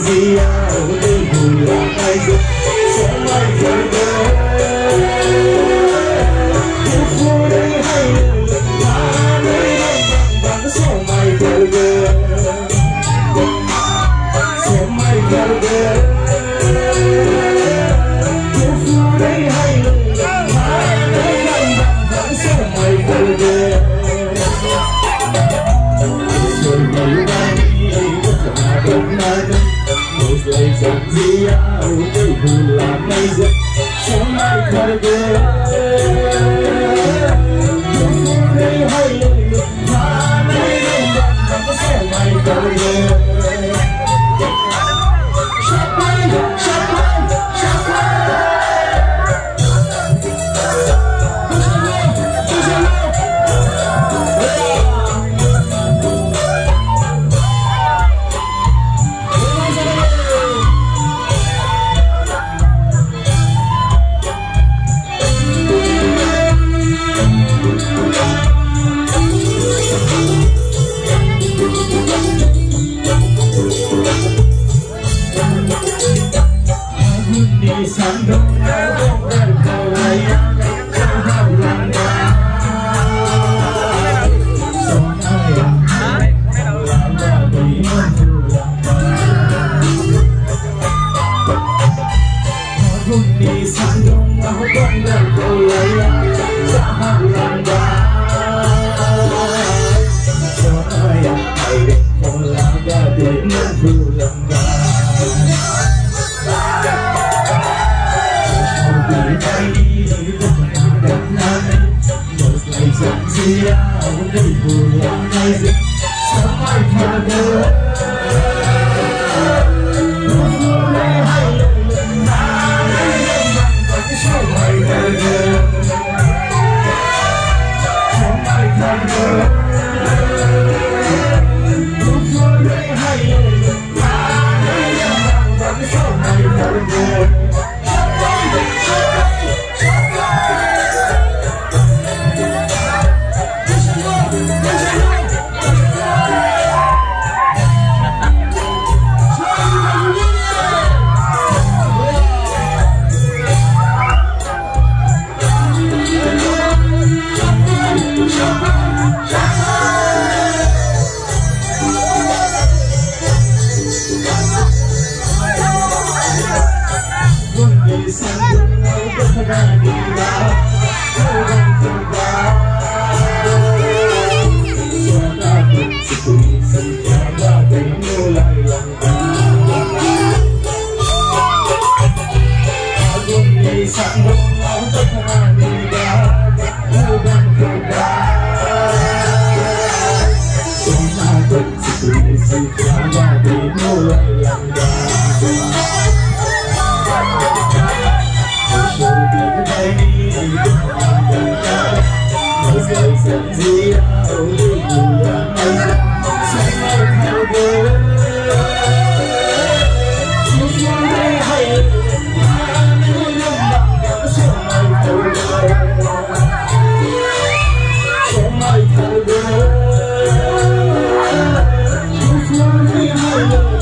gì áo đi buồn là ai giúp sẽ mai giờ yêu phút đây hay mà nơi đông bằng sẽ mai giờ sẽ mai giờ yêu phút đây hay mà nơi đông bằng sẽ mai giờ lời dặn gì áo đi buồn là ngày giấc sẽ mai thời cơ đây hay lời mà đây đông bằng có sẽ mai thời cơ Hãy subscribe cho kênh Ghiền Mì Gõ để không bỏ lỡ